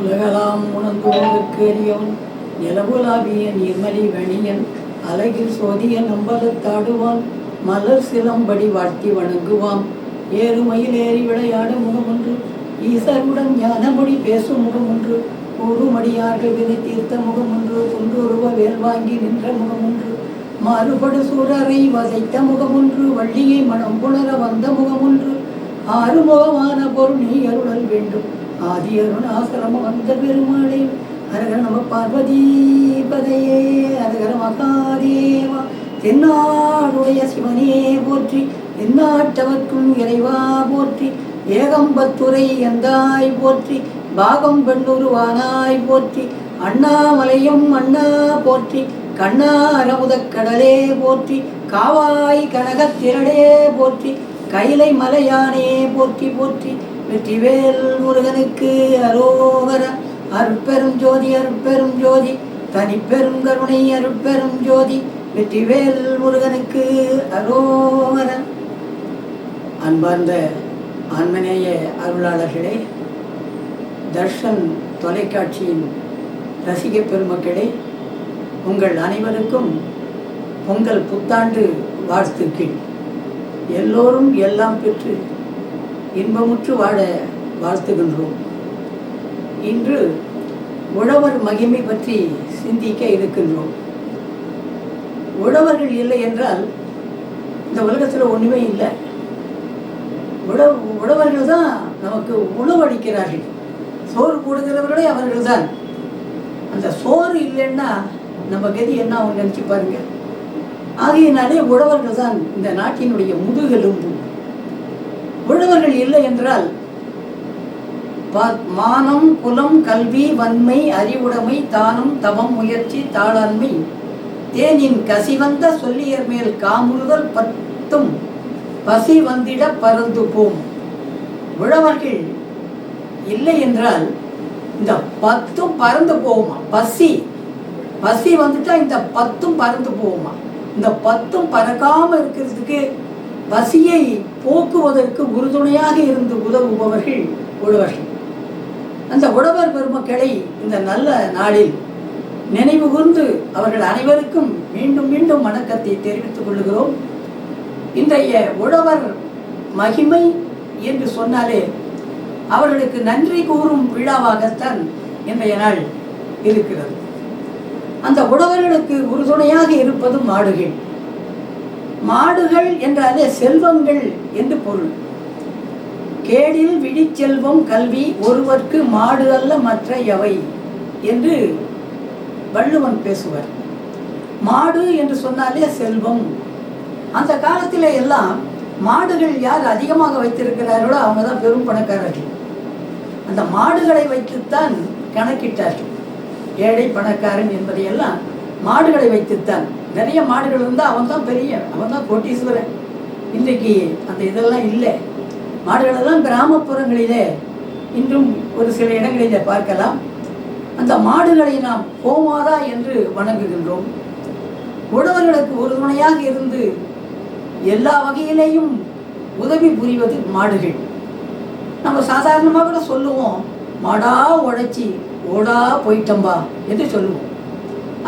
உலகலாம் உணர்ந்தோருக்கு அறியவன் நிலவுலாவிய நீர்மலி வணியன் அழகில் சோதிய நம்பலத்தாடுவான் மலர் சிலம்படி வாழ்த்தி வணங்குவான் ஏறுமையில் ஏறி விளையாட முகமொன்று ஈசருடன் ஞானமொழி பேசும் முகமொன்று கூறுமடியார்கள் வினை தீர்த்த முகமொன்று குன்றுருவ வேல் வாங்கி நின்ற முகமொன்று மாறுபடு சூரரை வதைத்த முகமொன்று வள்ளியை மனம் புணர வந்த முகமொன்று ஆறுமுகமான பொருள் நீ அருளல் வேண்டும் ஆதி அருணாசிரம வந்த பெருமாளே அரகர நம பார்வதி பதையே அரகர மகாதேவா தென்னாடுடைய சிவனே போற்றி எந்நாட்டவர்க்கும் இறைவா போற்றி ஏகம்பத்துரை எந்தாய் போற்றி பாகம் பெண்ணுருவானாய் போற்றி அண்ணாமலையும் அண்ணா போற்றி கண்ணா அரமுதக் கடலே போற்றி காவாய் கனகத்திரளே போற்றி கைலை மலையானே போற்றி போற்றி வெற்றிவேல் முருகனுக்கு அரோகர அருட்பெரும் ஜோதி அருட்பெரும் ஜோதி தனிப்பெரும் கருணை அருட்பெரும் ஜோதி வெற்றிவேல் முருகனுக்கு அரோகர. அன்பார்ந்த ஆன்மநேய அருளாளர்களே, தர்ஷன் தொலைக்காட்சியின் ரசிக பெருமக்களே, உங்கள் அனைவருக்கும் பொங்கல் புத்தாண்டு வாழ்த்துக்கள். எல்லோரும் எல்லாம் பெற்று இன்பமுற்று வாழ வாழ்த்துகின்றோம். இன்று உழவர் மகிமை பற்றி சிந்திக்க இருக்கின்றோம். உழவர்கள் இல்லை என்றால் இந்த உலகத்தில் ஒன்றுமே இல்லை. உழவர்கள் தான் நமக்கு உணவளிக்கிறார்கள். சோறு போடுகிறவர்களே அவர்கள் தான். அந்த சோறு இல்லைன்னா நம்ம கதி என்ன அவங்க நினச்சி பாருங்க. ஆகையினாலே உழவர்கள் தான் இந்த நாட்டினுடைய முதுகெலும்பு. உழவர்கள் இல்லை என்றால் மானம் குலம் கல்வி வன்மை அறிவுடைமை தானம் தவம் முயற்சி தாளாண்மை தேனின் கசிவந்த சொல்லியர் மேல் காமுறுதல் பத்தும் பசி வந்திட பறந்து போம். உழவர்கள் இல்லை என்றால் இந்த 10ம் பறந்து போகுமா. பசி வந்துட்டா இந்த 10ம் பறந்து போகுமா. இந்த 10ம் பறக்காம இருக்கிறதுக்கு பசியை போக்குவதற்கு உறுதுணையாக இருந்து உதவுபவர்கள் உழவர்கள். அந்த உழவர் பெருமக்களை இந்த நல்ல நாளில் நினைவு கூர்ந்து அவர்கள் அனைவருக்கும் மீண்டும் மீண்டும் வணக்கத்தை தெரிவித்துக் கொள்கிறோம். இன்றைய உழவர் மகிமை என்று சொன்னாலே அவர்களுக்கு நன்றி கூறும் விழாவாகத்தான் இன்றைய நாள் இருக்கிறது. அந்த உழவர்களுக்கு உறுதுணையாக இருப்பது மாடுகள். மாடுகள் என்றாலே செல்வங்கள் என்று பொருள். கேடில் விழிச்செல்வம் கல்வி ஒருவர்க்கு மாடு அல்ல மற்ற எவை என்று வள்ளுவன் பேசுவார். மாடு என்று சொன்னாலே செல்வம். அந்த காலத்திலே எல்லாம் மாடுகள் யார் அதிகமாக வைத்திருக்கிறார்களோ அவங்க தான் பெரும் பணக்காரர்கள். அந்த மாடுகளை வைத்துத்தான் கணக்கிட்டார்கள். ஏழை பணக்காரன் என்பதையெல்லாம் மாடுகளை வைத்துத்தான். நிறைய மாடுகள் இருந்தால் அவன் தான் அவன் தான் கோட்டீஸ்வரன். இன்றைக்கு அந்த இதெல்லாம் இல்லை. மாடுகளெல்லாம் கிராமப்புறங்களிலே இன்றும் ஒரு சில இடங்களிலே பார்க்கலாம். அந்த மாடுகளை நாம் கோமாதா என்று வணங்குகின்றோம். உழவர்களுக்கு உறுதுணையாக இருந்து எல்லா வகையிலேயும் உதவி புரிவது மாடுகள். நம்ம சாதாரணமாக கூட சொல்லுவோம், மாடா உழைச்சி ஓடா போயிட்டம்பா என்று சொல்லுவோம்.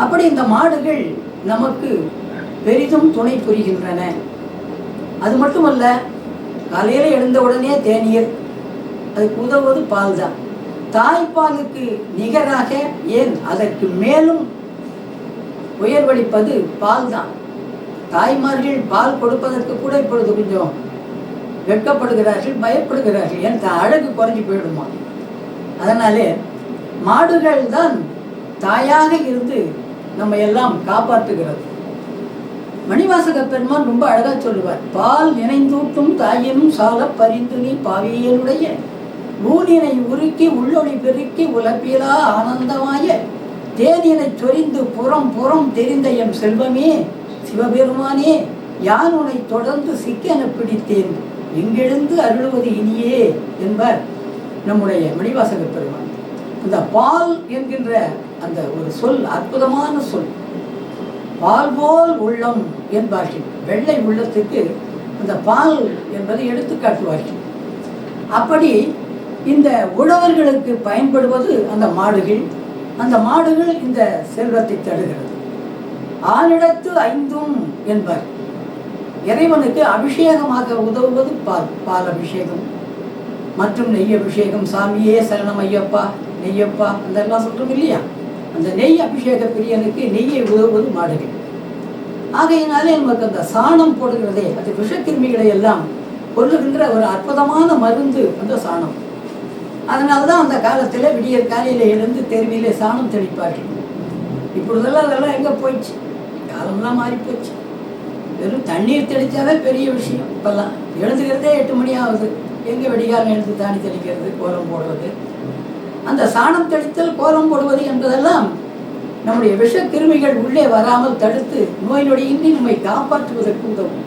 அப்படி இந்த மாடுகள் நமக்கு பெரிதும் துணை புரிகின்றன. அது மட்டுமல்ல, காலையில் எழுந்த உடனே தேநீர், அதுக்கு உதவுவது பால் தான். தாய்ப்பாலுக்கு நிகராக, ஏன் அதற்கு மேலும் உயர்வளிப்பது பால் தான். தாய்மார்கள் பால் கொடுப்பதற்கு கூட இப்பொழுது கொஞ்சம் வெட்கப்படுகிறார்கள், பயப்படுகிறார்கள். ஏன் அழகு குறைஞ்சி போயிடுமா. அதனாலே மாடுகள் தான் தாயாக இருந்து நம்ம எல்லாம் காப்பாற்றுகிறது. மணிவாசக பெருமான் ரொம்ப அழகா சொல்லுவார், பால் நினைந்தூட்டும் தாயினும் சால பரிந்து நீ பாவியனுடைய ஊனினை உருக்கி உள்ளொளி பெருக்கி உலப்பிலா ஆனந்தமாய தேனினை சொரிந்து புறம் புறம் தெரிந்த எம் செல்வமே சிவபெருமானே, யான் உன்னை தொடர்ந்து சிக்கென பிடித்தேன், எங்கெழுந்து அருளுவது இனியே என்பார் நம்முடைய மணிவாசக பெருமான். அந்த பால் என்கின்ற அந்த ஒரு சொல் அற்புதமான சொல். பால் போல் உள்ளம் என்பார்கள். வெள்ளை உள்ளத்துக்கு அந்த பால் என்பதை எடுத்து காட்டுவார்கள். அப்படி இந்த உழவர்களுக்கு பயன்படுவது அந்த மாடுகள். அந்த மாடுகள் இந்த செல்வத்தை தருகிறது. ஆனிடத்து ஐந்தும் என்பார். இறைவனுக்கு அபிஷேகமாக உதவுவது பால். பால் அபிஷேகம் மற்றும் நெய் அபிஷேகம். சாமியே சரணம் ஐயப்பா நெய்யப்பா அதெல்லாம் சொல்றோம் இல்லையா? அந்த நெய் அபிஷேக பிரியனுக்கு நெய்யை உதவுவது மாடுகள். ஆகையினாலே நமக்கு அந்த சாணம் போடுகிறதே, அது விஷக்கிருமிகளை எல்லாம் கொல்லுகின்ற ஒரு அற்புதமான மருந்து அந்த சாணம். அதனால்தான் அந்த காலத்தில் விடியற் காலையில எழுந்து தெருவிலே சாணம் தெளிப்பார்கள். இப்பொழுதெல்லாம் அதெல்லாம் எங்கே போயிடுச்சு? காலம்லாம் மாறி போச்சு. வெறும் தண்ணீர் தெளித்தாலே பெரிய விஷயம். இப்பெல்லாம் எழுந்துக்கிறதே 8 மணி ஆகுது. எங்கே வெடிகாலம் எழுந்து தானி தெளிக்கிறது, கோலம் போடுறது. அந்த சாணம் தெளித்தல், கோலம் போடுவது என்பதெல்லாம் நம்முடைய விஷ கிருமிகள் உள்ளே வராமல் தடுத்து நோய் நொடியின்றி நம்மை காப்பாற்றுவதற்கு உதவும்.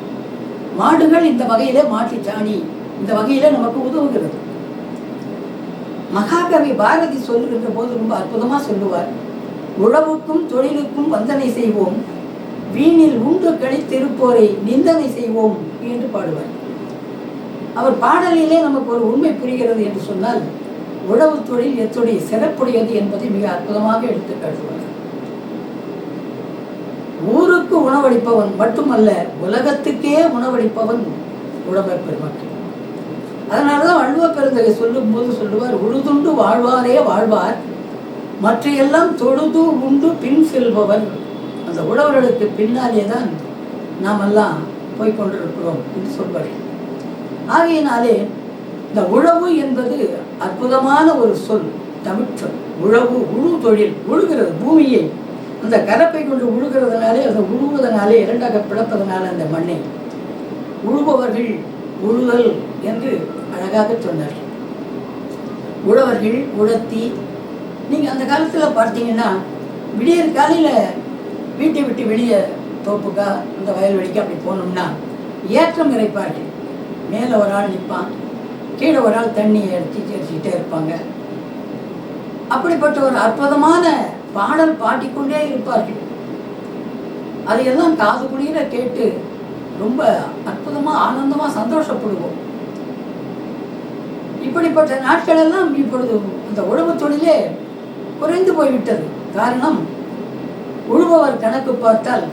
மாடுகள் இந்த வகையிலே, மாட்டு சாணி இந்த வகையிலே நமக்கு உதவுகிறது. மகாகவி பாரதி சொல்லுகின்ற போது ரொம்ப அற்புதமா சொல்லுவார். உழவுக்கும் தொழிலுக்கும் வந்தனை செய்வோம், வீணில் உண்டு கழித்திருப்போரை நிந்தனை செய்வோம் என்று பாடுவார். அவர் பாடலிலே நமக்கு ஒரு உண்மை புரிகிறது என்று சொன்னால், உழவு தொழில் எத்துடைய சிறப்புடையது என்பதை மிக அற்புதமாக எடுத்து காட்டுவார். ஊருக்கு உணவளிப்பவன் மட்டுமல்ல, உலகத்துக்கே உணவளிப்பவன் உழவர் பெருமக்கள். அதனாலதான் வள்ளுவ பெருந்தகை சொல்லும் போது சொல்லுவார், உழுதுண்டு வாழ்வாரே வாழ்வார், மற்றையெல்லாம் தொழுது உண்டு பின் செல்பவர். அந்த உழவர்களுக்கு பின்னாலே தான் நாம் எல்லாம் போய்கொண்டிருக்கிறோம் என்று சொல்வார்கள். ஆகையினாலே இந்த உழவு என்பது அற்புதமான ஒரு சொல், தமிழ் சொல். உழவு, உழு தொழில், உழுகிறது பூமியை அந்த கரப்பை கொண்டு உழுகிறதுனாலே, அதை உழுவதனாலே, இரண்டாக பிளப்பதனால அந்த மண்ணை உழுபவர்கள் உழுதல் என்று அழகாக சொன்னார். உழவர்கள் உழத்தி. நீங்கள் அந்த காலத்தில் பார்த்தீங்கன்னா விடியற் காலையில் வீட்டை விட்டு வெளியே தோப்புக்கா அந்த வயல்வெளிக்கு அப்படி போனோம்னா ஏற்றம் இறைப்பார்கள். மேலே ஒரு ஆள் நிற்பான், கீழே ஒரு ஆள் தண்ணியை அடிச்சுட்டே இருப்பாங்க. அப்படிப்பட்ட ஒரு அற்புதமான பாடல் பாடிக்கொண்டே இருப்பார்கள். அதையெல்லாம் காது குளிர கேட்டு ரொம்ப அற்புதமா ஆனந்தமா சந்தோஷப்படுவோம். இப்படிப்பட்ட நாட்கள் எல்லாம் இப்பொழுது அந்த உழவு தொழிலே குறைந்து போய்விட்டது. காரணம், உழுபவர் கணக்கு பார்த்தால்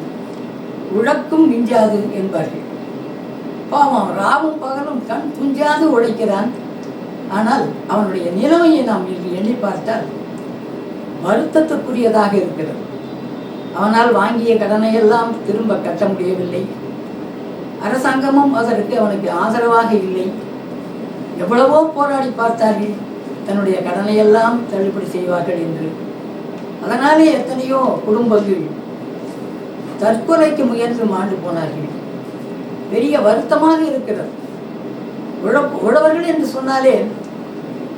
உழக்கும் மிஞ்சாது என்பார்கள். பாவம், ராவும் பகலும் கண் துஞ்சாது உழைக்கிறான். ஆனால் அவனுடைய நிலைமையை நாம் எண்ணி பார்த்தால் வருத்தத்துக்குரியதாக இருக்கிறது. அவனால் வாங்கிய கடனை எல்லாம் திரும்ப கட்ட முடியவில்லை. அரசாங்கமும் அதற்கு அவனுக்கு ஆதரவாக இல்லை. எவ்வளவோ போராடி பார்த்தார்கள் தன்னுடைய கடனை எல்லாம் தள்ளுபடி செய்வார்கள் என்று. அதனாலே எத்தனையோ குடும்பங்கள் தற்கொலைக்கு முயன்று மாண்டு போனார்கள். பெரிய வருத்தமாக இருக்கிறது. உழவர்கள் என்று சொன்னாலே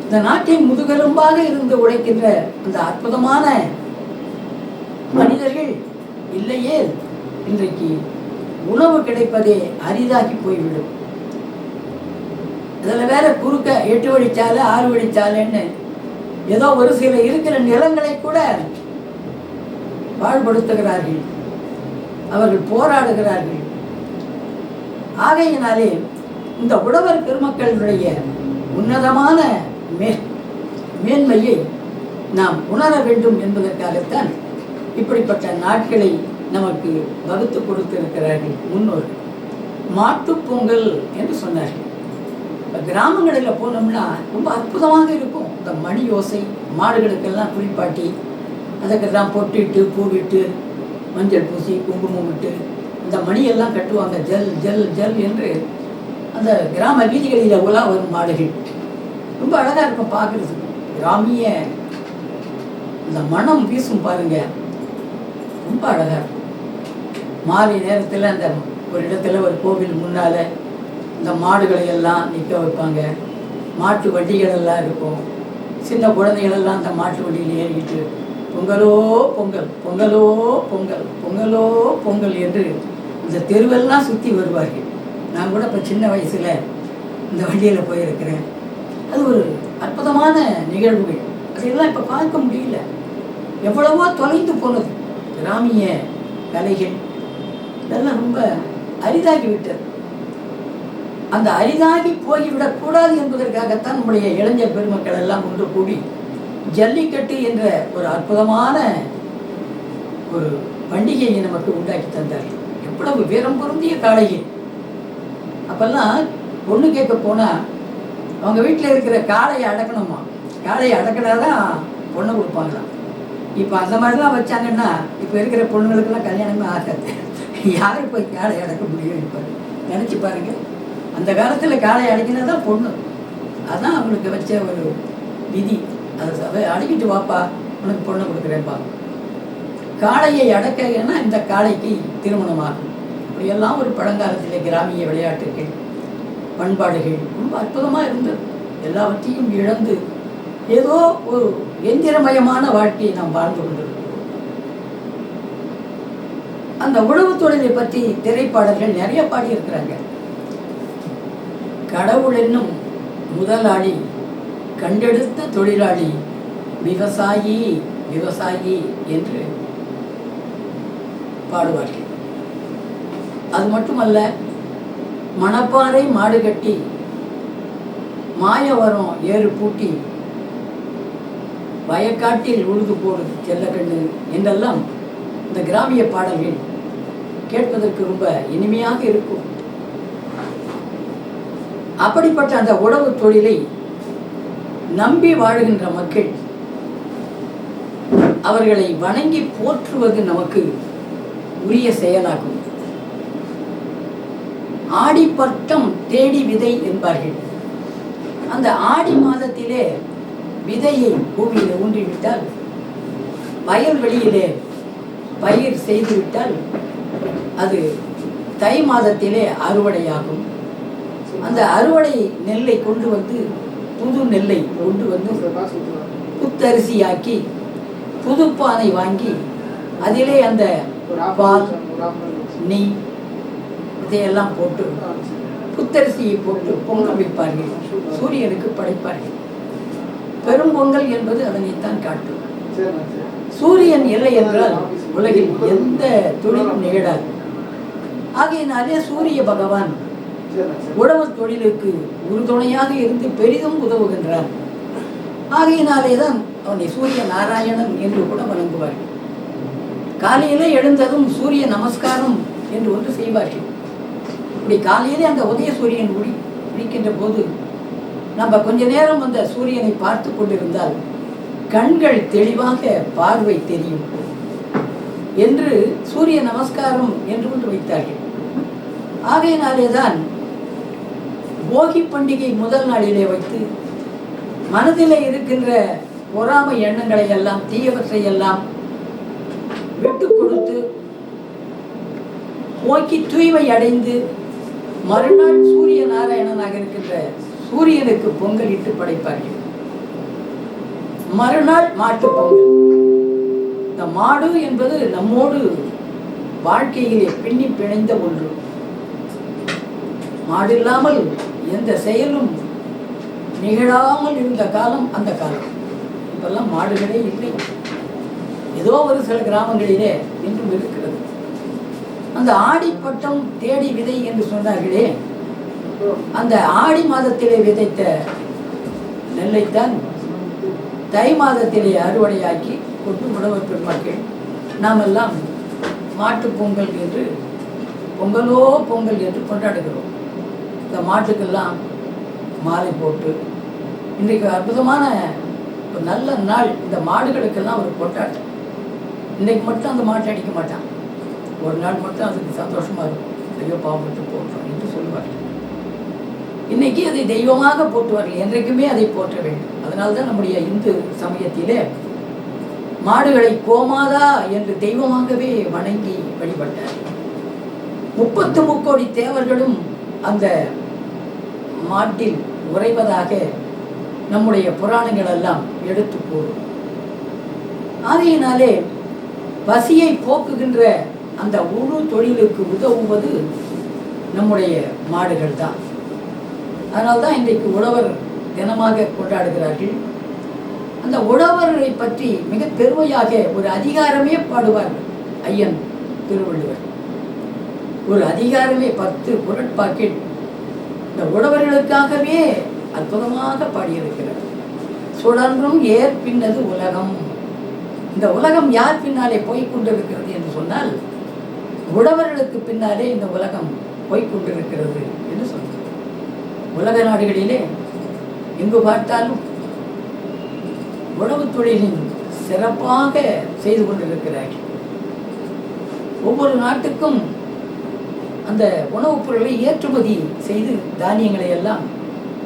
இந்த நாட்டின் முதுகெலும்பாக இருந்து உழைக்கின்ற அந்த அற்புதமான மனிதர்கள் இல்லையே இன்றைக்கு உணவு கிடைப்பதே அரிதாகி போய்விடும். அதில் வேற குறுக்க 8 வழிச்சாலை 6 வழிச்சாலைன்னு ஏதோ ஒரு சில இருக்கிற நிலங்களை கூட பாழ்படுத்துகிறார்கள். அவர்கள் போராடுகிறார்கள். ஆகையினாலே இந்த உழவர் பெருமக்களுடைய உன்னதமான மேன்மையை நாம் உணர வேண்டும் என்பதற்காகத்தான் இப்படிப்பட்ட நாட்களை நமக்கு வகுத்து கொடுத்திருக்கிறார்கள் முன்னோர்கள். மாட்டுப் பொங்கல் என்று சொன்னார்கள். கிராமங்களில் போனோம்னா ரொம்ப அற்புதமாக இருக்கும். இந்த மணி யோசை, மாடுகளுக்கெல்லாம் குளிப்பாட்டி அதுக்கெல்லாம் பொட்டிட்டு பூவிட்டு மஞ்சள் பூசி குங்குமம் விட்டு இந்த மணியெல்லாம் கட்டுவாங்க. ஜல் ஜல் ஜல் என்று அந்த கிராம வீதிகளில் உலா வரும் மாடுகள் ரொம்ப அழகாக இருக்கும் பார்க்குறதுக்கு. கிராமிய இந்த மனம் வீசும் பாருங்க, ரொம்ப அழகாக இருக்கும். மாலை நேரத்தில் அந்த ஒரு இடத்துல ஒரு கோவில் முன்னால் இந்த மாடுகளை எல்லாம் நிற்க வைப்பாங்க. மாட்டு வண்டிகள் எல்லாம் இருக்கும். சின்ன குழந்தைகளெல்லாம் அந்த மாட்டு வண்டியில் ஏறிக்கிட்டு பொங்கலோ பொங்கல், பொங்கலோ பொங்கல், பொங்கலோ பொங்கல் என்று இந்த தெருவெல்லாம் சுற்றி வருவார்கள். நான் கூட இப்போ சின்ன வயசில் இந்த வண்டியில் போயிருக்கிறேன். அது ஒரு அற்புதமான நிகழ்வுகள். அதையெல்லாம் இப்போ பார்க்க முடியல. எவ்வளவோ தொலைந்து போனது. கிராமிய கலைகள் இதெல்லாம் ரொம்ப அரிதாகிவிட்டது. அந்த அரிதாகி போய்விடக்கூடாது என்பதற்காகத்தான் நம்முடைய இளைஞர் பெருமக்கள் எல்லாம் ஒன்று கூடி ஜல்லிக்கட்டு என்ற ஒரு அற்புதமான ஒரு பண்டிகையை நமக்கு உண்டாக்கி தந்தார்கள். எவ்வளவு வீரம் பொருந்திய காளைகள்! அப்பெல்லாம் பொண்ணு கேட்க போனால் அவங்க வீட்டில் இருக்கிற காளையை அடக்கணுமா, காளையை அடக்கினாதான் பொண்ணு கொடுப்பாங்களாம். இப்போ அந்த மாதிரிலாம் வச்சாங்கன்னா இப்போ இருக்கிற பொண்ணுங்களுக்கெல்லாம் கல்யாணமே ஆகாது. யாரும் போய் காளையை அடக்க முடியும்? இப்போ நினச்சி பாருங்க, அந்த காலத்தில் காளையை அடக்கினா தான் பொண்ணு. அதுதான் அவங்களுக்கு வச்ச ஒரு விதி. அதை அடக்கிட்டு வாப்பா, உனக்கு பொண்ணு கொடுக்குறேன்ப்பா. காளையை அடக்கன்னா இந்த காளைக்கு திருமணமாகும். இப்படியெல்லாம் ஒரு பழங்காலத்திலே கிராமிய விளையாட்டுகள், பண்பாடுகள் ரொம்ப அற்புதமாக இருந்தது. எல்லாவற்றையும் இழந்து ஏதோ ஒரு எந்திரமயமான வாழ்க்கையை நாம் வாழ்ந்து கொண்டிருக்கிறோம். அந்த உழவு தொழிலை பற்றி திரைப்பாடல்கள் நிறைய பாடியிருக்கிறாங்க. கடவுள் என்னும் முதலாளி, கண்டெடுத்த தொழிலாளி, விவசாயி விவசாயி என்று பாடுவார்கள். அது மட்டுமல்ல, மணப்பாறை மாடு கட்டி, மாயவரம் ஏறு பூட்டி, வயக்காட்டில் உழுது போடு செல்லக்கண்ணு என்றெல்லாம் இந்த கிராமிய பாடல்கள் கேட்பதற்கு ரொம்ப இனிமையாக இருக்கும். அப்படிப்பட்ட அந்த உழவு தொழிலை நம்பி வாழுகின்ற மக்கள் அவர்களை வணங்கி போற்றுவது நமக்கு உரிய செயலாகும். ஆடிப்பட்டம் தேடி விதை என்பார்கள். அந்த ஆடி மாதத்திலே விதையை பூமியில் ஊன்றிவிட்டால், வயல்வெளியிலே பயிர் செய்துவிட்டால் அது தை மாதத்திலே அறுவடையாகும். அந்த அறுவடை நெல்லை கொண்டு வந்து, புது நெல்லை கொண்டு வந்து புத்தரிசியாக்கி புது பானை வாங்கி அதிலே அந்த பால், நெய் இதையெல்லாம் போட்டு புத்தரிசியை போட்டு பொங்கல் வைப்பார்கள், சூரியனுக்கு படைப்பார்கள். பெரும்பொங்கல் என்பது அதனைத்தான் காட்டும். சூரியன் இல்லை என்றால் உலகில் எந்த தொழிலும் நிகழாது. ஆகையினாலே சூரிய பகவான் உழவு தொழிலுக்கு உறுதுணையாக இருந்து பெரிதும் உதவுகின்றார். ஆகையினாலே தான் அவனை சூரிய நாராயணன் என்று கூட வணங்குவார்கள். காலையிலே எழுந்ததும் சூரிய நமஸ்காரம் என்று ஒன்று செய்வார்கள். இப்படி காலையிலே அந்த உதய சூரியன் உதிக்கின்ற போது நம்ம கொஞ்ச நேரம் அந்த சூரியனை பார்த்து கொண்டிருந்தால் கண்கள் தெளிவாக பார்வை தெரியும் என்று சூரிய நமஸ்காரம் என்று ஒன்று வைத்தார்கள். ஆகையினாலே தான் போகி பண்டிகை முதல் நாளிலே வைத்து மனதிலே இருக்கின்ற பொறாமை எண்ணங்களை எல்லாம், தீயவற்றை எல்லாம் விட்டு கொடுத்து போக்கி தூய்மை அடைந்து மறுநாள் சூரிய நாராயணனாக இருக்கின்ற சூரியனுக்கு பொங்கலிட்டு படைப்பார்கள். மறுநாள் மாட்டு பொங்கல். இந்த மாடு என்பது நம்மோடு வாழ்க்கையிலே பின்னி பிணைந்த ஒன்று. மாடு இல்லாமல் எந்த செயலும் நிகழாமல் இருந்த காலம் அந்த காலம். இப்பெல்லாம் மாடுகளே இல்லை. ஏதோ ஒரு சில கிராமங்களிலே இன்றும் இருக்கிறது. அந்த ஆடிப்பட்டம் தேடி விதை என்று சொன்னார்களே, அந்த ஆடி மாதத்திலே விதைத்த நெல்லைத்தான் தை மாதத்திலே அறுவடையாக்கி கொண்டு உழவர் பெருமக்கள் நாம் எல்லாம் மாட்டு பொங்கல் என்று, பொங்கலோ பொங்கல் என்று கொண்டாடுகிறோம். இந்த மாட்டுக்கெல்லாம் மாலை போட்டு, இன்றைக்கு அற்புதமான ஒரு நல்ல நாள். இந்த மாடுகளுக்கெல்லாம் ஒரு கொண்டாட்டம். இன்றைக்கு மட்டும் அந்த மாட்டை அடிக்க மாட்டான், ஒரு நாள் மட்டும் அதுக்கு சந்தோஷமாக இருக்கும். ஐயோ பாவப்பட்டு போட்டோம் என்று சொல்லுவார்கள். இன்னைக்கு அதை தெய்வமாக போற்றுவார்கள். என்றைக்குமே அதை போற்ற வேண்டும். அதனால்தான் நம்முடைய இந்து சமயத்திலே மாடுகளை கோமாதா என்று தெய்வமாகவே வணங்கி வழிபட்டார். 33 தேவர்களும் அந்த மாட்டில் உறைவதாக நம்முடைய புராணங்கள் எல்லாம் எடுத்து கூறும். ஆகையினாலே பசியை போக்குகின்ற அந்த உழு தொழிலுக்கு உதவுவது நம்முடைய மாடுகள் தான். அதனால்தான் இன்றைக்கு உழவர் தினமாக கொண்டாடுகிறார்கள். அந்த உழவரை பற்றி மிக பெருமையாக ஒரு அதிகாரமே பாடுவார்கள். ஐயன் திருவள்ளுவர் ஒரு அதிகாரமே 10 குறட்பாக்கில் இந்த உழவர்களுக்காகவே அற்புதமாக பாடியிருக்கிறார். சுழன்றும் ஏற்பின்னது உலகம். இந்த உலகம் யார் பின்னாலே போய்கொண்டிருக்கிறது என்று சொன்னால், உழவர்களுக்கு பின்னாலே இந்த உலகம் போய்கொண்டிருக்கிறது என்று சொல்கிறார். உலக நாடுகளிலே எங்கு பார்த்தாலும் உழவு தொழிலின் சிறப்பாக செய்து கொண்டிருக்கிறார்கள். ஒவ்வொரு நாட்டுக்கும் அந்த உணவுப் பொருளை ஏற்றுமதி செய்து தானியங்களை எல்லாம்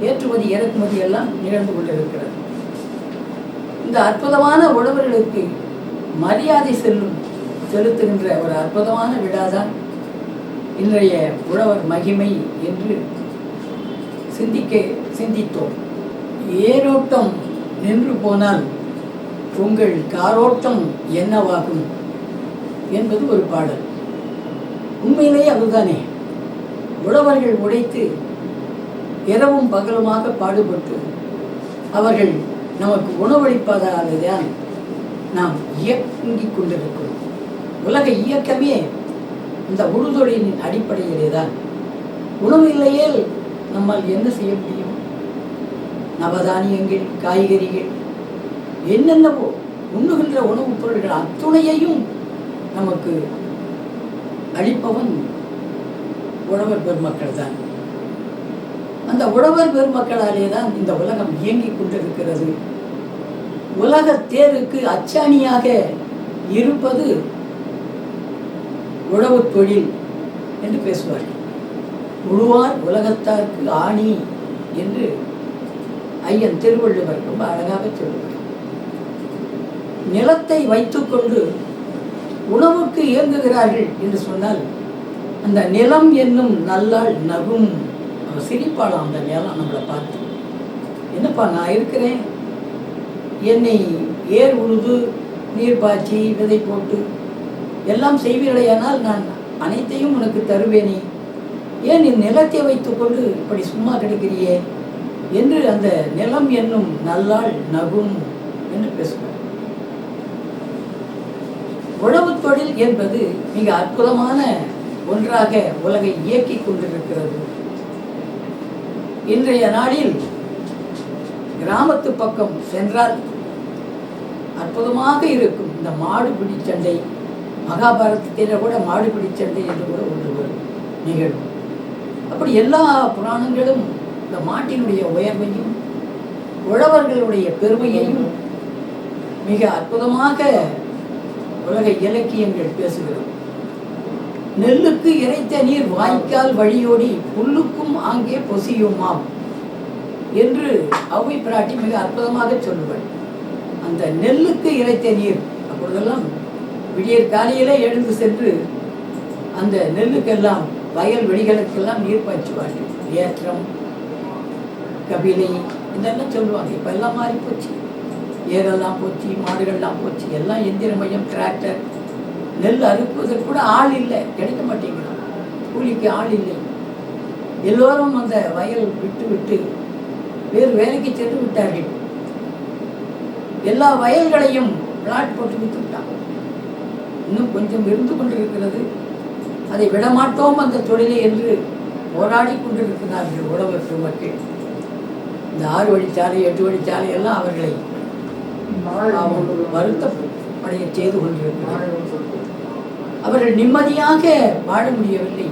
ஏற்றுமதி இறக்குமதி எல்லாம் நிகழ்ந்து கொண்டிருக்கிறது. இந்த அற்புதமான உழவர்களுக்கு மரியாதை செலுத்துகின்ற ஒரு அற்புதமான விழாதான் இன்றைய உழவர் மகிமை என்று சிந்தித்தோம். ஏரோட்டம் நின்று போனால் உங்கள் காரோட்டம் என்னவாகும் என்பது ஒரு பாடல். உண்மையிலேயே அதுதானே. உழவர்கள் உழைத்து இரவும் பகலுமாக பாடுபட்டு அவர்கள் நமக்கு உணவளிப்பதால்தான் நாம் இயங்கிக் கொண்டிருக்கிறோம். உலக இயக்கமே இந்த உழுதொழிலின் அடிப்படையிலே தான். உணவு இல்லையே நம்மால் என்ன செய்ய முடியும்? நவதானியங்கள், காய்கறிகள், என்னென்னவோ உண்ணுகின்ற உணவுப் பொருள்கள் அத்துணையையும் நமக்கு அளிப்பவன் உழவர் பெருமக்கள் தான். அந்த உழவர் பெருமக்களாலே தான் இந்த உலகம் இயங்கிக் கொண்டிருக்கிறது. உலக தேருக்கு அச்சாணியாக இருப்பது உழவு தொழில் என்று பேசுவார்கள். உழுவார் உலகத்தாருக்கு ஆணி என்று ஐயன் திருவள்ளுவர் ரொம்ப அழகாக சொல்லுவார். நிலத்தை வைத்துக்கொண்டு உணவுக்கு இயங்குகிறார்கள் என்று சொன்னால், அந்த நிலம் என்னும் நல்லால் நகும். சிரிப்பாளாம் அந்த நிலம் நம்மளை பார்த்து. என்னப்பா நான் இருக்கிறேன், என்னை ஏர் உழுது நீர் பாய்ச்சி விதை போட்டு எல்லாம் செய்வீர்களேயானால் நான் அனைத்தையும் உனக்கு தருவேனே, ஏன் என் நிலத்தை வைத்துக்கொண்டு இப்படி சும்மா கிடைக்கிறியே என்று அந்த நிலம் என்னும் நல்லால் நகும் என்று பேசுவார். உழவு தொழில் என்பது மிக அற்புதமான ஒன்றாக உலகை இயக்கிக் கொண்டிருக்கிறது. இன்றைய நாளில் கிராமத்து பக்கம் சென்றால் அற்புதமாக இருக்கும் இந்த மாடுபிடி சண்டை. மகாபாரதத்தில் கூட மாடுபிடி சண்டை என்று கூட ஒன்று வரும் நிகழ்வு. அப்படி எல்லா புராணங்களும் இந்த மாட்டினுடைய உயர்வையும் உழவர்களுடைய பெருமையையும் மிக அற்புதமாக உலக இலக்கியங்கள் பேசுகிறது. நெல்லுக்கு இறைத்த நீர் வாய்க்கால் வழியோடி புல்லுக்கும் ஆங்கே பொசியுமாம் என்று அவ்வை பிராட்டி மிக அற்புதமாக சொல்லுவாள். அந்த நெல்லுக்கு இறைத்த நீர், அப்பொழுதெல்லாம் விடியற் காலையிலே எழுந்து சென்று அந்த நெல்லுக்கெல்லாம் வயல் வெளிகளுக்கெல்லாம் நீர் பாய்ச்சுவார்கள். ஏற்றம், கபிலை இதெல்லாம் சொல்லுவாங்க. இப்போ எல்லாம் மாறி போச்சு. ஏரெல்லாம் போச்சு, மாடுகள்லாம் போச்சு, எல்லாம் எந்திரமயம், டிராக்டர். நெல் அறுப்பதற்கு கூட ஆள் இல்லை, கிடைக்க மாட்டேங்கிறான். கூலிக்கு ஆள் இல்லை. எல்லோரும் அந்த வயல் விட்டு விட்டு வேறு வேலைக்கு சென்று விட்டார்கள். எல்லா வயல்களையும் பிளாட் போட்டு விட்டு விட்டாங்க. இன்னும் கொஞ்சம் இருந்து கொண்டிருக்கிறது. அதை விடமாட்டோம் அந்த தொழிலை என்று போராடி கொண்டிருக்கிறார்கள் உழவர் பெருமக்கள். இந்த 6 வழிச்சாலை 8 வழிச்சாலை எல்லாம் அவர்களை வருத்தப்படைய செய்து கொண்டிருக்கிறார்கள். அவர்கள் நிம்மதியாக வாழ முடியவில்லை.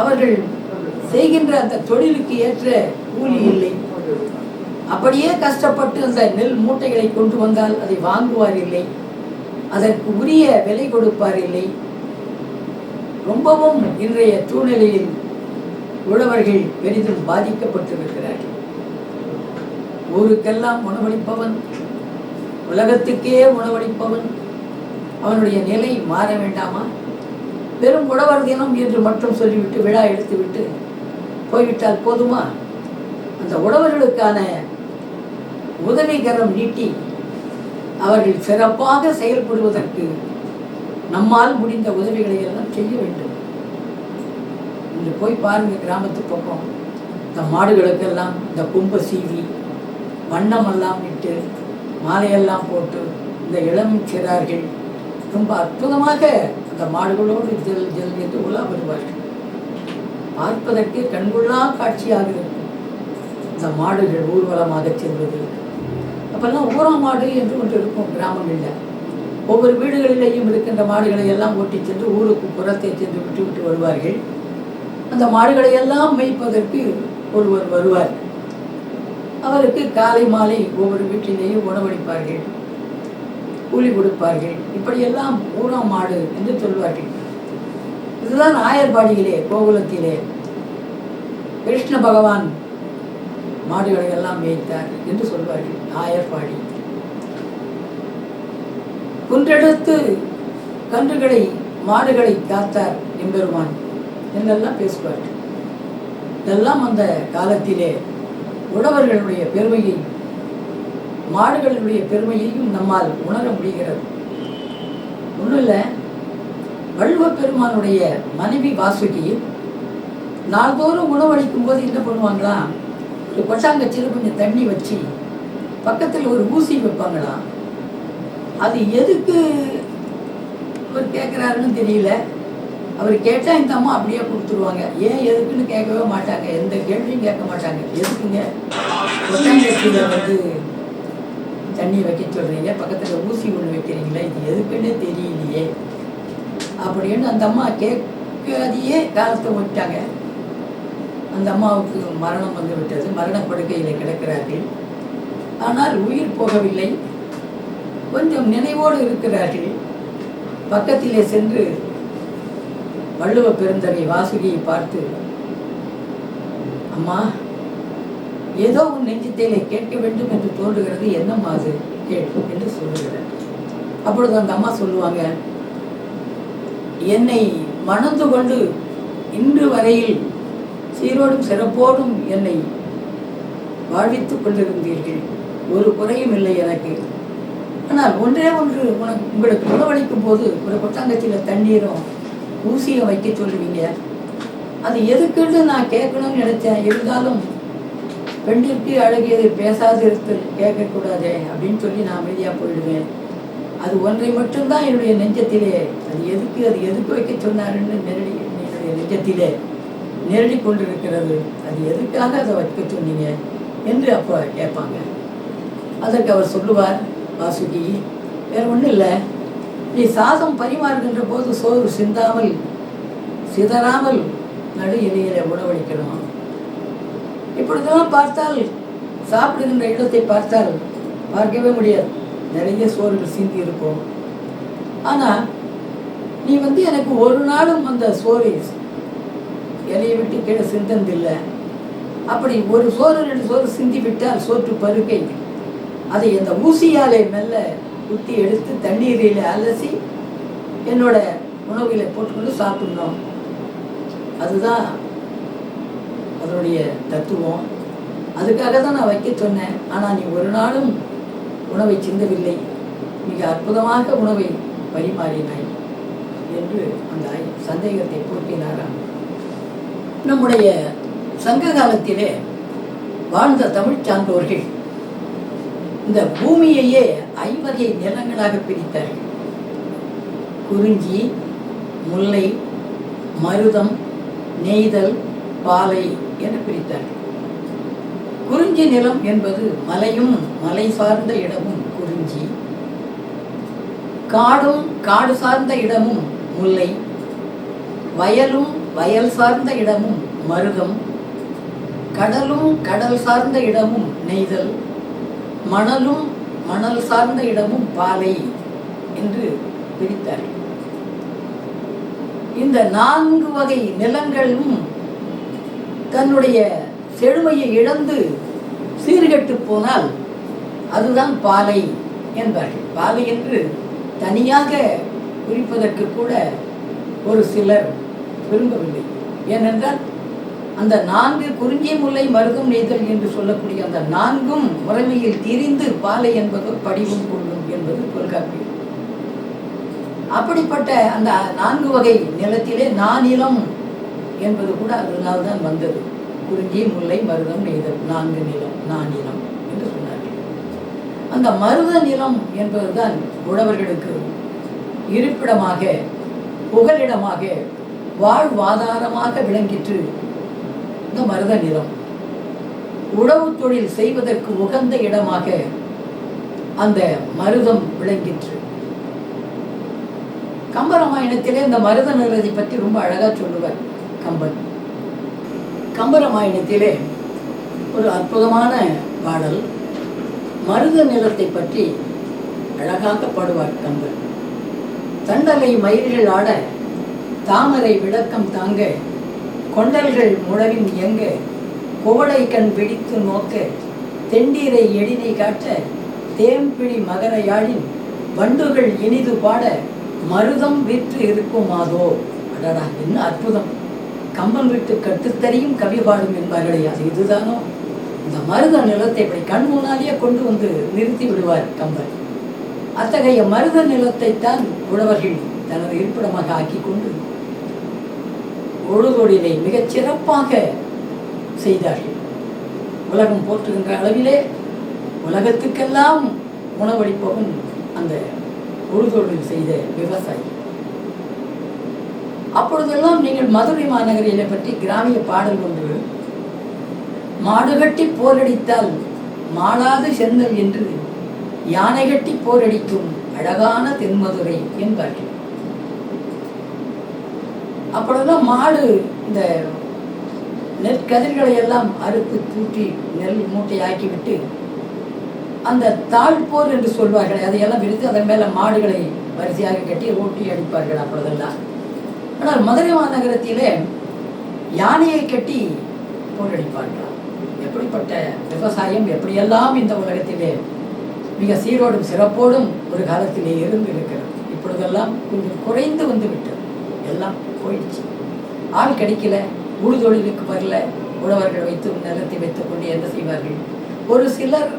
அவர்கள் செய்கின்ற அந்த தொழிலுக்கு ஏற்ற கூலி இல்லை. அப்படியே கஷ்டப்பட்டு அந்த நெல் மூட்டைகளை கொண்டு வந்தால் அதை வாங்குவார் இல்லை, அதற்கு உரிய விலை கொடுப்பார் இல்லை. ரொம்பவும் இன்றைய சூழ்நிலையில் உழவர்கள் பெரிதும் பாதிக்கப்பட்டிருக்கிறார்கள். ஊருக்கெல்லாம் உணவளிப்பவன், உலகத்துக்கே உணவளிப்பவன், அவனுடைய நிலை மாற வேண்டாமா? வெறும் உழவர் தினம் என்று மட்டும் சொல்லிவிட்டு விழா எடுத்துவிட்டு போய்விட்டால் போதுமா? அந்த உழவர்களுக்கான உதவிகரம் நீட்டி அவர்கள் சிறப்பாக செயல்படுவதற்கு நம்மால் முடிந்த உதவிகளை எல்லாம் செய்ய வேண்டும். இன்று போய் பாருங்க, கிராமத்து பக்கம் இந்த மாடுகளுக்கெல்லாம் இந்த கும்ப சீவி வண்ணமெல்லாம் விட்டு மாலையெல்லாம் போட்டு இந்த இளம் சிறார்கள் ரொம்ப அற்புதமாக அந்த மாடுகளோடு ஜெல் ஜெல் என்று உலா வருவார்கள். பார்ப்பதற்கு கண்கொள்ளா காட்சியாக இருக்கும். இந்த மாடுகள் ஊர்வலமாக செல்வது, அப்பெல்லாம் ஊரா மாடு என்று ஒன்று இருக்கும் கிராமங்களில். ஒவ்வொரு வீடுகளிலேயும் இருக்கின்ற மாடுகளை எல்லாம் ஓட்டி சென்று ஊருக்கு புறத்தை சென்று விட்டு வருவார்கள். அந்த மாடுகளை எல்லாம் மேய்ப்பதற்கு ஒருவர் வருவார். அவருக்கு காலை மாலை ஒவ்வொரு வீட்டிலேயும் உணவளிப்பார்கள், கூலி கொடுப்பார்கள். இப்படியெல்லாம் ஊரா மாடு என்று சொல்வார்கள். இதுதான் ஆயர்பாடியிலே கோகுலத்திலே கிருஷ்ண பகவான் மாடுகளை எல்லாம் மேய்த்தார் என்று சொல்வார்கள். ஆயர்பாடி குன்றெடுத்து கன்றுகளை மாடுகளை காத்தார் எம்பெருமான் என்றெல்லாம் பேசுவார்கள். இதெல்லாம் அந்த காலத்திலே உழவர்களுடைய பெருமையை, மாடுகளுடைய பெருமையையும் நம்மால் உணர முடிகிறது. ஒன்றும் இல்லை, வள்ளுவ பெருமானுடைய மனைவி வாசுகி நாள்தோறும் உணவளிக்கும் போது என்ன பண்ணுவாங்களாம், ஒரு கொட்டாங்கச்சியில் கொஞ்சம் தண்ணி வச்சு பக்கத்தில் ஒரு ஊசி வைப்பாங்களாம். அது எதுக்கு அவர் கேட்குறாருன்னு தெரியல. அவர் கேட்டால் இந்த அம்மா அப்படியே கொடுத்துருவாங்க. ஏன் எதுக்குன்னு கேட்கவே மாட்டாங்க, எந்த கேள்வியும் கேட்க மாட்டாங்க. எதுக்குங்க கொட்டாங்கச்சியில் தண்ணி வைக்க சொல்கிறீங்க, பக்கத்தில் ஊசி ஒன்று வைக்கிறீங்களா, இது எதுக்குன்னே தெரியலையே அப்படின்னு அந்த அம்மா கேட்காதையே காலத்தை விட்டாங்க. அந்த அம்மாவுக்கு மரணம் வந்து விட்டது. மரணப்படுக்கையில் கிடக்கிறார்கள். ஆனால் உயிர் போகவில்லை, கொஞ்சம் நினைவோடு இருக்கிறார்கள். பக்கத்திலே சென்று வள்ளுவ பெருந்தகை வாசுகியை பார்த்து, அம்மா, ஏதோ உன் நெஞ்சத்திலே கேட்க வேண்டும் என்று தோன்றுகிறது, என்னம்மா அது கேட்கு என்று சொல்லுகிறார். அப்பொழுது அந்த அம்மா சொல்லுவாங்க, என்னை மணந்து கொண்டு இன்று வரையில் சீரோடும் சிறப்போடும் என்னை வாழ்வித்துக் கொண்டிருந்தீர்கள், ஒரு குறையும் இல்லை எனக்கு. ஆனால் ஒன்றே ஒன்று, உங்களுக்கு உணவளிக்கும் போது ஒரு கொட்டாங்கச்சியில் தண்ணீரும் ஊசியை வைக்க சொல்லுவீங்க, அது எதுக்குன்னு நான் கேட்கணும்னு நினைச்சேன். இருந்தாலும் பெண்டிற்கு அழகியது பேசாது இருத்தல் கேட்கக்கூடாதே அப்படின்னு சொல்லி நான் அமைதியாக போயிடுவேன். அது ஒன்றை மட்டும்தான் என்னுடைய நெஞ்சத்திலே, அது எதுக்கு வைக்க சொன்னாருன்னு என்னுடைய நெஞ்சத்திலே நேரடி கொண்டிருக்கிறது. அது எதுக்காக அதை வைக்க சொன்னீங்க என்று அப்போ கேட்பாங்க. அதற்கு அவர் சொல்லுவார், வாசுகி, வேறு ஒன்றும் இல்லை, நீ சாதம் பரிமாறுகின்ற போது சோறு சிந்தாமல் சிதறாமல் நடு இலையில உணவளிக்கணும். இப்பொழுதெல்லாம் பார்த்தால், சாப்பிடுகின்ற இடத்தை பார்த்தால் பார்க்கவே முடியாது, நிறைய சோறுகள் சிந்தி இருக்கும். ஆனால் நீ எனக்கு ஒரு நாளும் அந்த சோறு இலையை விட்டு கீழே சிந்தந்தில்லை. அப்படி ஒரு சோறு 2 சோறு சிந்தி விட்டால் சோற்று பருக்கை அதை அந்த ஊசியாலே மெல்ல குத்தி எடுத்து தண்ணீரில் அலசி என்னோட உணவில் போட்டுக்கொண்டு சாப்பிடணும். அதுதான் அதனுடைய தத்துவம். அதுக்காக தான் நான் வைக்க சொன்னேன். ஆனால் நீ ஒரு நாளும் உணவை சிந்தவில்லை, மிக அற்புதமாக உணவை பரிமாறினாய் என்று அந்த சந்தேகத்தை போக்கினாராம். நம்முடைய சங்க காலத்திலே வாழ்ந்த தமிழ் சான்றோர்கள் இந்த பூமியையே 5 வகை நிலங்களாக பிரித்தார்கள். குறிஞ்சி, முல்லை, மருதம், நெய்தல், பாலை என பிரித்தார்கள். குறிஞ்சி நிலம் என்பது மலையும் மலை சார்ந்த இடமும் குறிஞ்சி, காடும் காடு சார்ந்த இடமும் முல்லை, வயலும் வயல் சார்ந்த இடமும் மருதம், கடலும் கடல் சார்ந்த இடமும் நெய்தல், மணலும் மணல் சார்ந்த இடமும் பாலை என்று பிரித்தார்கள். இந்த 4 வகை நிலங்களும் தன்னுடைய செழுமையை இழந்து சீர்கெட்டு போனால் அதுதான் பாலை என்பார்கள். பாலை என்று தனியாக குறிப்பதற்கு கூட ஒரு சிலர் விரும்பவில்லை. ஏனென்றால் அந்த 4 குறிஞ்சி, முல்லை, மருதம், நெய்தல் என்று சொல்லக்கூடிய அந்த 4ம் முறைமையில் திரிந்து பாலை என்பது படிவும் கொள்ளும் என்பது தொல்காப்பியம். அப்படிப்பட்ட அந்த 4 வகை நிலத்திலே நானிலம் என்பது கூட அதனால் தான் வந்தது. குறிஞ்சி, முல்லை, மருதம், நெய்தல் 4 நிலம், நானிலம் என்று சொன்னார்கள். அந்த மருத நிலம் என்பதுதான் உழவர்களுக்கு இருப்பிடமாக, புகலிடமாக, வாழ்வாதாரமாக விளங்கிற்று இந்த மருத நிலம். உழவு தொழில் செய்வதற்கு உகந்த இடமாக அந்த மருதம் விளங்கிற்று. கம்பராமாயணத்திலே இந்த மருத நிலத்தை பற்றி ரொம்ப அழகா சொல்லுவார் கம்பன். கம்பராமாயணத்திலே ஒரு அற்புதமான பாடல் மருத நிலத்தை பற்றி அழகாக பாடுவார் கம்பன். தண்டலை மயில்கள் ஆட, தாமரை விளக்கம் தாங்க, கொண்டல்கள் முழவின் இயங்க, குவளை கண் பிடித்து நோக்க, தெண்டீரை எடினை காட்ட, தேம்பிழி மகரையாழின் வண்டுகள் இனிது பாட, மருதம் விற்று இருக்குமாதோ. அடடா, என்ன அற்புதம்! கம்பன் விட்டு கட்டுத்தறியும் கவி பாடும் என்பார்களே, அது இதுதானோ? இந்த மருத நிலத்தை இப்படி கண் முன்னாலேயே கொண்டு வந்து நிறுத்தி விடுவார் கம்பன். அத்தகைய மருத நிலத்தைத்தான் உழவர்கள் தனது இருப்பிடமாக ஆக்கி கொண்டு உழுதொழிலை மிகச் சிறப்பாக செய்தார்கள். உலகம் போற்றுகின்ற அளவிலே உலகத்துக்கெல்லாம் உணவளிப்பவன் அந்த உழுதொழில் செய்த விவசாயி. அப்பொழுதெல்லாம் நீங்கள் மதுரை மாநகரிலே பற்றி கிராமிய பாடல் ஒன்று, மாடு கட்டி போரடித்தால் மாளாது சென்னல் என்று யானை கட்டி போரடிக்கும் அழகான தென்மதுரை என்பார்கள். அப்பொழுதெல்லாம் மாடு இந்த நெற்கதிர்களை எல்லாம் அறுத்து தூற்றி நெல் மூட்டையாக்கிவிட்டு அந்த தாழ்போர் என்று சொல்வார்கள், அதையெல்லாம் விரித்து அதன் மேல மாடுகளை வரிசையாக கட்டி ஓட்டி அடிப்பார்கள் அப்பொழுதெல்லாம். ஆனால் மதுரை மாநகரத்திலே யானையை கட்டி போரடிப்பார்களாம். எப்படிப்பட்ட விவசாயம், எப்படியெல்லாம் இந்த உலகத்திலே மிக சீரோடும் சிறப்போடும் ஒரு காலத்திலே இருந்து இருக்கிறது. இப்பொழுதெல்லாம் கொஞ்சம் குறைந்து வந்து விட்டது, எல்லாம் போயிடுச்சு. ஆள் கிடைக்கல, உழுதொழிலுக்கு வரல, உழவர்கள் வைத்து நிலத்தை வைத்துக் கொண்டு என்ன செய்வார்கள்? ஒரு சிலர்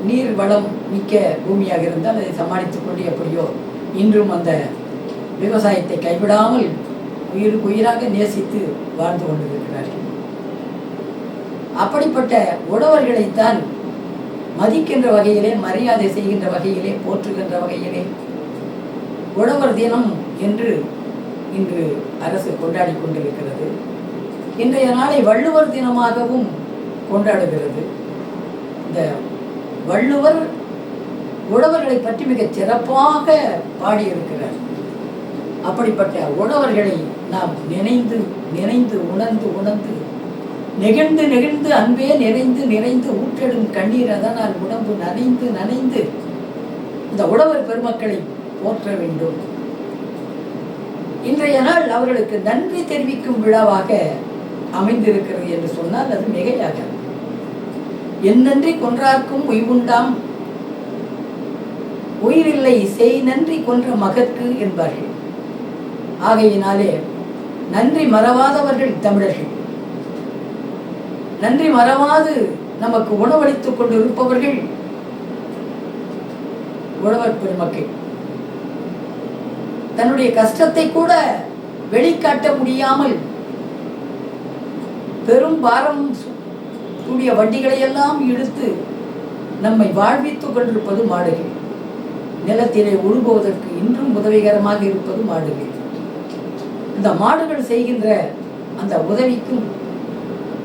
நீர் வளம் மிக்க பூமியாக இருந்தால் அதை சமாளித்துக் கொண்டு எப்படியோ இன்றும் அந்த விவசாயத்தை கைவிடாமல் உயிருக்கு உயிராக நேசித்து வாழ்ந்து கொண்டிருக்கிறார்கள். அப்படிப்பட்ட உழவர்களைத்தான் மதிக்கின்ற வகையிலே, மரியாதை செய்கின்ற வகையிலே, போற்றுகின்ற வகையிலே உழவர் தினம் என்று இன்று அரசு கொண்டாடி கொண்டிருக்கிறது. இன்றைய நாளை வள்ளுவர் தினமாகவும் கொண்டாடுகிறது. இந்த வள்ளுவர் உழவர்களை பற்றி மிகச் சிறப்பாக பாடியிருக்கிறார். அப்படிப்பட்ட உழவர்களை நாம் நினைந்து நினைந்து உணர்ந்து நெகிழ்ந்து நெகிழ்ந்து அன்பே நிறைந்து நிறைந்து ஊற்றெடும் கண்ணீர் அதனால் உடம்பு நனைந்து நனைந்து இந்த உழவர் பெருமக்களை போற்ற வேண்டும். இன்றைய நாள் அவர்களுக்கு நன்றி தெரிவிக்கும் விழாவாக அமைந்திருக்கிறது என்று சொன்னால் அது மிகையாக. என் நன்றி கொன்றார்க்கும் உய்வுண்டாம், உயிரில்லை செய் நன்றி கொன்ற மகற்கு என்பார்கள். ஆகையினாலே நன்றி மறவாதவர்கள் தமிழர்கள். நன்றி மறவாது நமக்கு உணவளித்துக் கொண்டிருப்பவர்கள் உழவர் பெருமக்கள். தன்னுடைய கஷ்டத்தை கூட வெளிக்காட்ட முடியாமல் பெரும் பாரம் கூடிய வண்டிகளை எல்லாம் இழுத்து நம்மை வாழ்வித்துக் கொண்டிருப்பது மாடுகள். நிலத்திலே உழுகுவதற்கு இன்றும் உதவிகரமாக இருப்பது மாடுகள். இந்த மாடுகள் செய்கின்ற அந்த உதவிக்கும்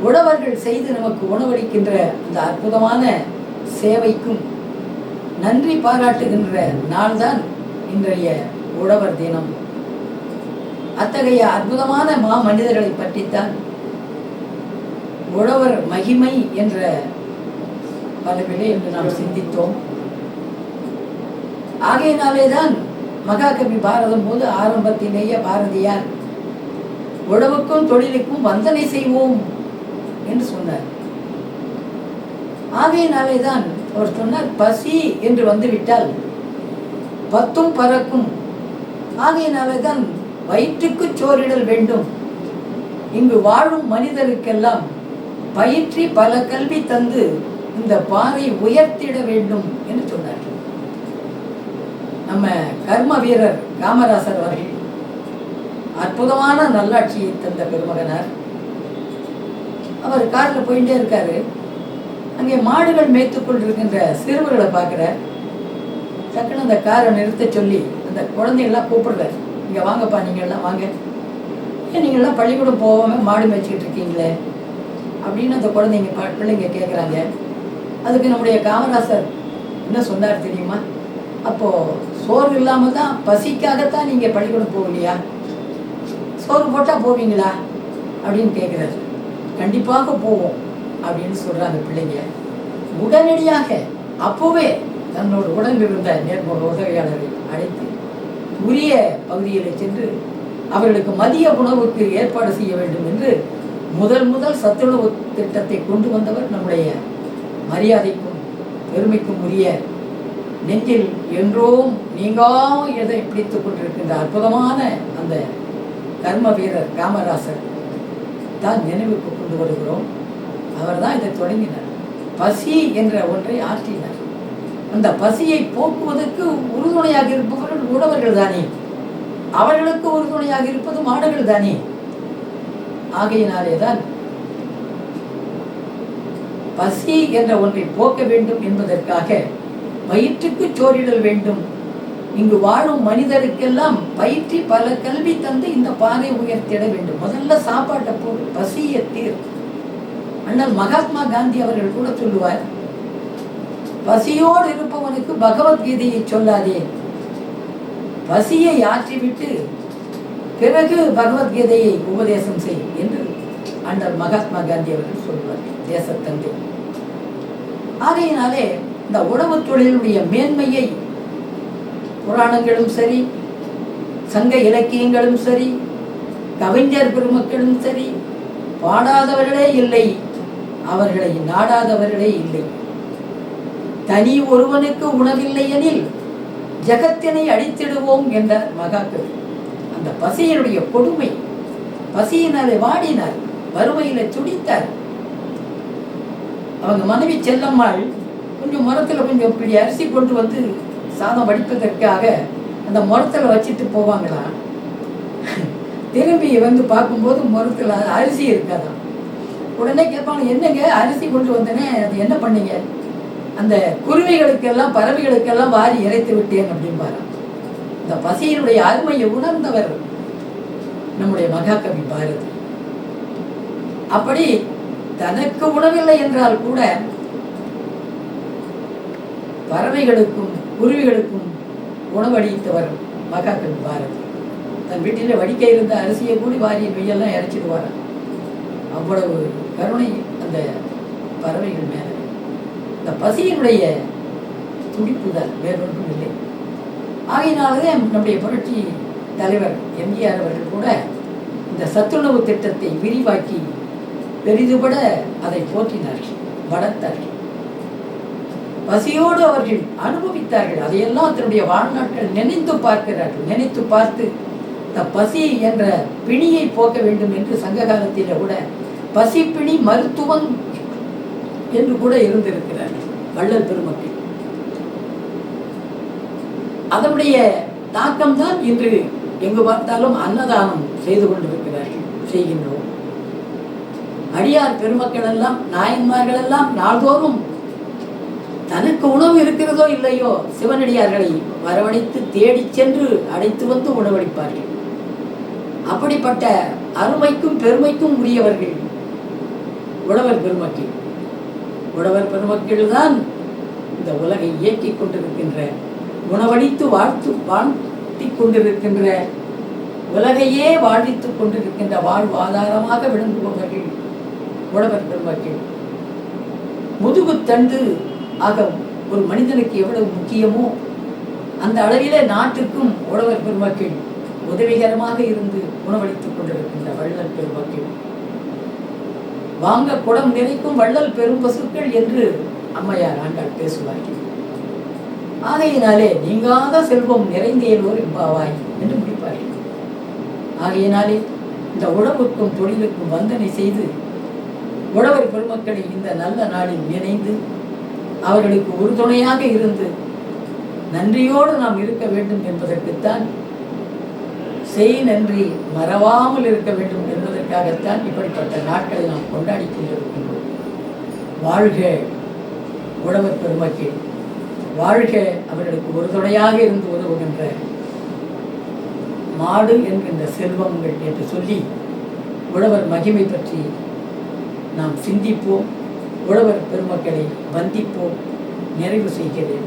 உழவர்கள் செய்து நமக்கு உணவளிக்கின்ற அந்த அற்புதமான சேவைக்கும் நன்றி பாராட்டுகின்ற நாள்தான் இன்றைய உழவர் தினம். அத்தகைய அற்புதமான மனிதர்களை பற்றித்தான் உழவர் மகிமை என்ற பலவிலே என்று நாம் சிந்தித்தோம். ஆகையினாலேதான் மகாகவி பாரதம் போது ஆரம்பத்திலேயே பாரதியார் உழவுக்கும் தொழிலுக்கும் வந்தனை செய்வோம் என்று சொன்னார். ஆகையினாலேதான் அவர் சொன்னார், பசி என்று வந்துவிட்டால் பத்தும் பறக்கும். ஆகையினாலேதான் வயிற்றுக்கு சோறிடல் வேண்டும். இங்கு வாழும் மனிதருக்கெல்லாம் பயிற்றி பல கல்வி தந்து இந்த பாறை உயர்த்திட வேண்டும் என்று சொன்னார். நம்ம கர்ம வீரர் காமராசர் அவர்கள் அற்புதமான நல்லாட்சியை தந்த பெருமகனார். அவர் காரில் போயிட்டே இருக்காரு. அங்கே மாடுகள் மேய்த்துக் கொண்டிருக்கின்ற சிறுவர்களை பார்க்கிறார். டக்குன்னு அந்த காரை நிறுத்த சொல்லி அந்த குழந்தைகள்லாம் கூப்பிடுறார், இங்க வாங்கப்பா, நீங்க எல்லாம் வாங்க, ஏன் நீங்கள்லாம் பள்ளிக்கூடம் போகாமல் மாடு மேய்ச்சிக்கிட்டு இருக்கீங்களே அப்படின்னு அந்த குழந்தைங்க பிள்ளைங்க கேட்குறாங்க. அதுக்கு நம்முடைய காமராசர் என்ன சொன்னார் தெரியுமா? அப்போது சோறு இல்லாமல் தான் பசிக்காகத்தான் நீங்கள் பள்ளிக்கூடம் போகலையா? சோறு போட்டால் போவீங்களா அப்படின்னு கேட்குறாரு. கண்டிப்பாக போவோம் அப்படின்னு சொல்கிறாங்க பிள்ளைங்க. உடனடியாக அப்போவே தன்னோட உடன் இருந்த நேர்முக உதவியாளரை அழைத்து உரிய பகுதியில் சென்று அவர்களுக்கு மதிய உணவுக்கு ஏற்பாடு செய்ய வேண்டும் என்று முதல் சத்துணவு திட்டத்தை கொண்டு வந்தவர் நம்முடைய மரியாதைக்கும் பெருமைக்கும் உரிய நெஞ்சில் என்றோம் நீங்காமல் எதை பிடித்துக் கொண்டிருக்கின்ற அற்புதமான அந்த கர்ம வீரர் காமராசர் தான் நினைவுக்கு கொண்டு வருகிறோம். அவர் தான் இதை தொடங்கினார். பசி என்ற ஒன்றை ஆற்றினார். அந்த பசியை போக்குவதற்கு உறுதுணையாக இருப்பவர்கள் உழவர்கள் தானே, அவர்களுக்கு உறுதுணையாக இருப்பது மாடுகள் தானே. ஆகையினாலே தான் பசி என்ற ஒன்றை போக்க வேண்டும் என்பதற்காக வயிற்றுக்கு சோறிடல் வேண்டும், இங்கு வாழும் மனிதருக்கெல்லாம் பயிற்சி பல கல்வி தந்து இந்த பாதை உயர்த்திட வேண்டும். முதல்ல சாப்பாட்டை போடு, பசியை தீர். அண்ணல் மகாத்மா காந்தி அவர்கள் கூட சொல்லுவார், பசியோடு இருப்பவனுக்கு பகவத்கீதையை சொல்லாதே, பசியை ஆற்றிவிட்டு பிறகு பகவத்கீதையை உபதேசம் செய் என்று அண்ணல் மகாத்மா காந்தி அவர்கள் சொல்வார், தேசத்தந்தை. ஆகையினாலே இந்த உணவு தொழிலுடைய மேன்மையை புராணங்களும் சரி, சங்க இலக்கியங்களும் சரி, கவிஞர் பெருமக்களும் சரி பாடாதவர்களே இல்லை, அவர்களை நாடாதவர்களே இல்லை. தனி ஒருவனுக்கு உணவில்லை எனில் ஜகத்தினை அழித்திடுவோம் என்றார் மகாகவி. அந்த பசியினுடைய கொடுமை, பசியினாலே வாடினார், வறுமையில துடித்தார். அவங்க மனைவி செல்லம்மாள் கொஞ்சம் முரத்தில் கொஞ்சம் பிடி அரிசி கொண்டு வந்து சாதம் வடிப்பதற்காக அந்த முரத்தில் வச்சுட்டு போவாங்களாம். திரும்பி வந்து பார்க்கும்போது முரத்தில் அரிசி இருக்காதான். உடனே கேட்பாங்க, என்னங்க அரிசி கொண்டு வந்தனே, அது என்ன பண்ணீங்க? அந்த குருவிகளுக்கெல்லாம் பறவைகளுக்கெல்லாம் வாரி இறைத்து விட்டேன் அப்படின்பாரு. இந்த பசியினுடைய அருமையை உணர்ந்தவர் நம்முடைய மகாகவி பாரதி. அப்படி தனக்கு உணவில்லை என்றால் கூட பறவைகளுக்கும் குருவிகளுக்கும் உணவளித்தவர் மகாகவி பாரதி. தன் வீட்டிலே வடிக்க இருந்த அரிசியை கூடி வாரி வெய்யெல்லாம் இறைச்சிடுவார். அவ்வளவு கருணை அந்த பறவைகள் மேல. இந்த பசியினுடைய துடிப்பு தான், வேறொன்றும் இல்லை. ஆகையினாலே நம்முடைய புரட்சி தலைவர் எம்ஜிஆர் அவர்கள் கூட இந்த சத்துணவு திட்டத்தை விரிவாக்கி பெரிதுபட அதை போற்றினார்கள், வளர்த்தார்கள். பசியோடு அவர்கள் அனுபவித்தார்கள். அதையெல்லாம் தன்னுடைய வாழ்நாட்கள் நினைத்து பார்க்கிறார்கள். நினைத்து பார்த்து இந்த பசி என்ற பிணியை போக்க வேண்டும் என்று சங்க காலத்தில கூட பசிப்பிணி மருத்துவம் என்று கூட இருந்திருக்கிறார்கள் வள்ளல் பெருமக்கள். அதனுடைய தாக்கம்தான் இன்று எங்கு பார்த்தாலும் அன்னதானம் செய்து கொண்டிருக்கிறார்கள், செய்கின்றோம். அடியார் பெருமக்கள் எல்லாம், நாயன்மார்கள் எல்லாம் நாள்தோறும் தனக்கு உணவு இருக்கிறதோ இல்லையோ சிவனடியார்களை வரவழைத்து தேடி சென்று அழைத்து வந்து உணவளிப்பார்கள். அப்படிப்பட்ட அருமைக்கும் பெருமைக்கும் உரியவர்கள் உழவர் பெருமக்கள். உழவர் பெருமக்கள் தான் இந்த உலகை இயக்கிக் கொண்டிருக்கின்ற, உணவளித்து வாழ்த்தி கொண்டிருக்கின்ற, உலகையே வாழ்வித்துக் கொண்டிருக்கின்ற வாழ்வாதாரமாக விளங்குபவர்கள் உழவர் பெருமக்கள். முதுகுத்தண்டு ஆக ஒரு மனிதனுக்கு எவ்வளவு முக்கியமோ அந்த அளவிலே நாட்டுக்கும் உழவர் பெருமக்கள் உதவிகரமாக இருந்து உணவளித்துக் கொண்டிருக்கின்ற வள்ளல் பெருமக்கள். வாங்க குடம் நிறைக்கும் வள்ளல் பெரும் பசுக்கள் என்று அம்மையார் ஆண்டாள் பேசுவார்கள். ஆகையினாலே நீங்காத செல்வம் நிறைந்தேலோர் எம்பாவாய் என்று முடிப்பார்கள். ஆகையினாலே இந்த உழவுக்கும் தொழிலுக்கும் வந்தனை செய்து உழவர் பெருமக்களை இந்த நல்ல நாளில் இணைந்து அவர்களுக்கு உறுதுணையாக இருந்து நன்றியோடு நாம் இருக்க வேண்டும் என்பதற்குத்தான், செய் நன்றி மறவாமல் இருக்க வேண்டும் என்பதற்காகத்தான் இப்படிப்பட்ட நாட்களை நாம் கொண்டாடி கொண்டிருக்கின்றோம். வாழ்க உழவர் பெருமக்கள், வாழ்க அவர்களுக்கு உறுதுணையாக இருந்து உதவுகின்ற மாடு என்கின்ற செல்வங்கள் என்று சொல்லி உழவர் மகிமை பற்றி நாம் சிந்திப்போம். உழவர் பெருமக்களை வந்திப்போம். நிறைவு செய்கிறேன்.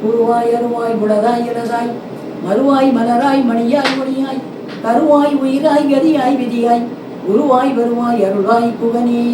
உருவாய் அருவாய் உளதாய் இலதாய் மறுவாய் மலராய் மணியாய் மொழியாய் கருவாய் உயிராய் கதியாய் விதியாய் உருவாய் வருவாய் அருள்வாய் புகனே.